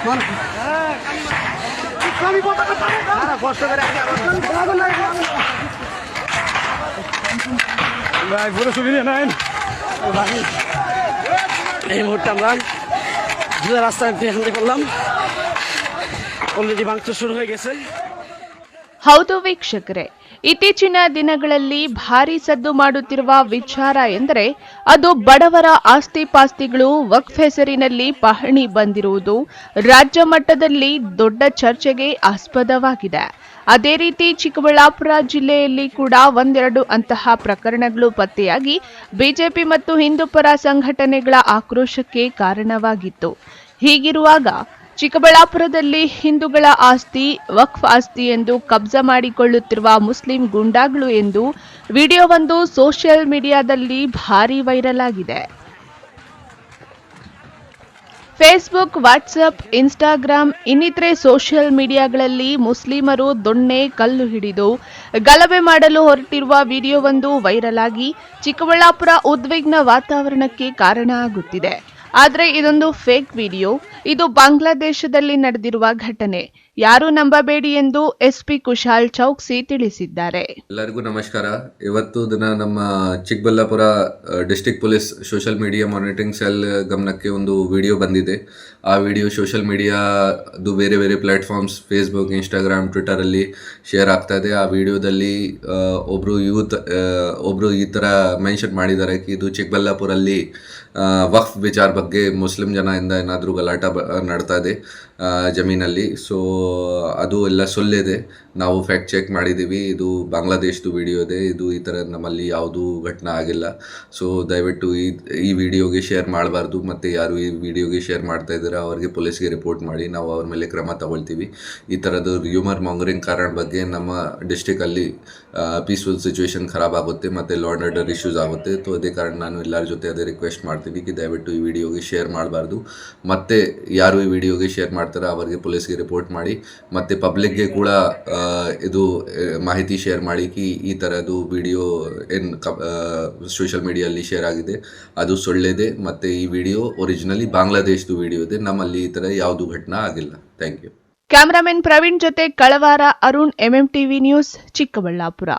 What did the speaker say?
এই মুহূর্তে আমরা রাস্তায় হাঁটতে করলাম, অলরেডি ভাঙচুর শুরু হয়ে গেছে। ಹೌದು ವೀಕ್ಷಕರೇ, ಇತ್ತೀಚಿನ ದಿನಗಳಲ್ಲಿ ಭಾರಿ ಸದ್ದು ಮಾಡುತ್ತಿರುವ ವಿಚಾರ ಎಂದರೆ ಅದು ಬಡವರ ಆಸ್ತಿ ಪಾಸ್ತಿಗಳು ವಕ್ಫ್ ಹೆಸರಿನಲ್ಲಿ ಪಹಣಿ ಬಂದಿರುವುದು ರಾಜ್ಯ ಮಟ್ಟದಲ್ಲಿ ದೊಡ್ಡ ಚರ್ಚೆಗೆ ಆಸ್ಪದವಾಗಿದೆ. ಅದೇ ರೀತಿ ಚಿಕ್ಕಬಳ್ಳಾಪುರ ಜಿಲ್ಲೆಯಲ್ಲಿ ಕೂಡ ಒಂದೆರಡು ಅಂತಹ ಪ್ರಕರಣಗಳು ಪತ್ತೆಯಾಗಿ ಬಿಜೆಪಿ ಮತ್ತು ಹಿಂದೂಪರ ಸಂಘಟನೆಗಳ ಆಕ್ರೋಶಕ್ಕೆ ಕಾರಣವಾಗಿತ್ತು. ಹೀಗಿರುವಾಗ ಚಿಕ್ಕಬಳ್ಳಾಪುರದಲ್ಲಿ ಹಿಂದೂಗಳ ಆಸ್ತಿ ವಕ್ಫ್ ಆಸ್ತಿ ಎಂದು ಕಬ್ಜಾ ಮಾಡಿಕೊಳ್ಳುತ್ತಿರುವ ಮುಸ್ಲಿಂ ಗೂಂಡಾಗಳು ಎಂದು ವಿಡಿಯೋವೊಂದು ಸೋಷಿಯಲ್ ಮೀಡಿಯಾದಲ್ಲಿ ಭಾರೀ ವೈರಲ್ ಆಗಿದೆ. ಫೇಸ್ಬುಕ್, ವಾಟ್ಸ್ಆಪ್, ಇನ್ಸ್ಟಾಗ್ರಾಂ ಇನ್ನಿತರೆ ಸೋಷಿಯಲ್ ಮೀಡಿಯಾಗಳಲ್ಲಿ ಮುಸ್ಲಿಮರು ದೊಣ್ಣೆ ಕಲ್ಲು ಹಿಡಿದು ಗಲಭೆ ಮಾಡಲು ಹೊರಟಿರುವ ವಿಡಿಯೋವೊಂದು ವೈರಲ್ ಆಗಿ ಚಿಕ್ಕಬಳ್ಳಾಪುರ ಉದ್ವಿಗ್ನ ವಾತಾವರಣಕ್ಕೆ ಕಾರಣ ಆಗುತ್ತಿದೆ. ಆದರೆ ಇದೊಂದು ಫೇಕ್ ವಿಡಿಯೋ. ಇದು ಬಾಂಗ್ಲಾದೇಶದಲ್ಲಿ ನಡೆದಿರುವ ಘಟನೆ. ಯಾರು ನಂಬಬೇಡಿ ಎಂದು ಎಸ್ಪಿ ಕುಶಾಲ್ ಚೌಕ್ಸಿ ತಿಳಿಸಿದ್ದಾರೆ. ಎಲ್ಲರಿಗೂ ನಮಸ್ಕಾರ. ಇವತ್ತು ದಿನ ನಮ್ಮ Chikkaballapur district police social media monitoring cell ಗಮನಕ್ಕೆ ಒಂದು ವಿಡಿಯೋ ಬಂದಿದೆ. ಆ ವಿಡಿಯೋ ಸೋಷಿಯಲ್ ಮೀಡಿಯಾದು ಬೇರೆ ಬೇರೆ ಪ್ಲಾಟ್ಫಾರ್ಮ್ಸ್ ಫೇಸ್ಬುಕ್, ಇನ್ಸ್ಟಾಗ್ರಾಮ್, ಟ್ವಿಟರಲ್ಲಿ ಶೇರ್ ಆಗ್ತಾ ಇದೆ. ಆ ವಿಡಿಯೋದಲ್ಲಿ ಒಬ್ಬರು ಈ ಥರ ಮೆನ್ಷನ್ ಮಾಡಿದ್ದಾರೆ ಕಿ ಇದು ಚಿಕ್ಕಬಳ್ಳಾಪುರಲ್ಲಿ ವಕ್ಫ್ ವಿಚಾರ ಬಗ್ಗೆ ಮುಸ್ಲಿಂ ಜನದಿಂದ ಏನಾದರೂ ಗಲಾಟ ನಡ್ತಾ ಇದೆ ಜಮೀನಲ್ಲಿ. ಸೊ ಅದು ಎಲ್ಲ ಸುಳ್ಳಿದೆ. ನಾವು ಫ್ಯಾಕ್ಟ್ ಚೆಕ್ ಮಾಡಿದ್ದೀವಿ. ಇದು ಬಾಂಗ್ಲಾದೇಶದ್ದು ವಿಡಿಯೋ ಇದೆ. ಇದು ಈ ಥರ ನಮ್ಮಲ್ಲಿ ಯಾವುದೂ ಘಟನೆ ಆಗಿಲ್ಲ. ಸೊ ದಯವಿಟ್ಟು ಈ ವಿಡಿಯೋಗೆ ಶೇರ್ ಮಾಡಬಾರ್ದು. ಮತ್ತು ಯಾರು ಈ ವಿಡಿಯೋಗೆ ಶೇರ್ ಮಾಡ್ತಾ ಇದ್ದಾರೆ ಅವ್ರಿಗೆ ಪೊಲೀಸ್ಗೆ ರಿಪೋರ್ಟ್ ಮಾಡಿ ನಾವು ಅವ್ರ ಮೇಲೆ ಕ್ರಮ ತಗೊಳ್ತೀವಿ. ಈ ಥರದ್ದು ರ್ಯೂಮರ್ ಮಾಂಗರಿಂಗ್ ಕಾರಣ ಬಗ್ಗೆ ನಮ್ಮ ಡಿಸ್ಟ್ರಿಕ್ಟಲ್ಲಿ ಪೀಸ್ಫುಲ್ ಸಿಚುವೇಶನ್ ಖರಾಬ್ ಆಗುತ್ತೆ ಮತ್ತು ಲಾ ಆ್ಯಂಡ್ ಆರ್ಡರ್ ಇಶ್ಯೂಸ್ ಆಗುತ್ತೆ. ಸೊ ಅದೇ ಕಾರಣ ನಾನು ಎಲ್ಲರ ಜೊತೆ ಅದೇ ರಿಕ್ವೆಸ್ಟ್ ಮಾಡ್ತೀನಿ ಕಿ ದಯವಿಟ್ಟು ಈ ವಿಡಿಯೋಗೆ ಶೇರ್ ಮಾಡಬಾರ್ದು. ಮತ್ತು ಯಾರು ಈ ವಿಡಿಯೋಗೆ ಶೇರ್ ಮಾಡ್ತಾರೆ ಅವರಿಗೆ ಪೊಲೀಸ್ಗೆ ರಿಪೋರ್ಟ್ ಮಾಡಿ. ಮತ್ತು ಪಬ್ಲಿಕ್ಗೆ ಕೂಡ ಇದು ಮಾಹಿತಿ ಶೇರ್ ಮಾಡಿ ಕಿ ಈ ಥರದ್ದು ವಿಡಿಯೋ ಏನು ಸೋಷಿಯಲ್ ಮೀಡಿಯಲ್ಲಿ ಶೇರ್ ಆಗಿದೆ ಅದು ಸುಳ್ಳಿದೆ. ಮತ್ತು ಈ ವಿಡಿಯೋ ಒರಿಜಿನಲಿ ಬಾಂಗ್ಲಾದೇಶದ್ದು ವಿಡಿಯೋ ಇದೆ. ನಮ್ಮಲ್ಲಿ ಈ ಥರ ಯಾವುದೂ ಘಟನೆ ಆಗಿಲ್ಲ. Thank you. ಕ್ಯಾಮರಾಮನ್ ಪ್ರವೀಣ್ ಜೊತೆ ಕಳವಾರ ಅರುಣ್, MMTV ನ್ಯೂಸ್, ಚಿಕ್ಕಬಳ್ಳಾಪುರ.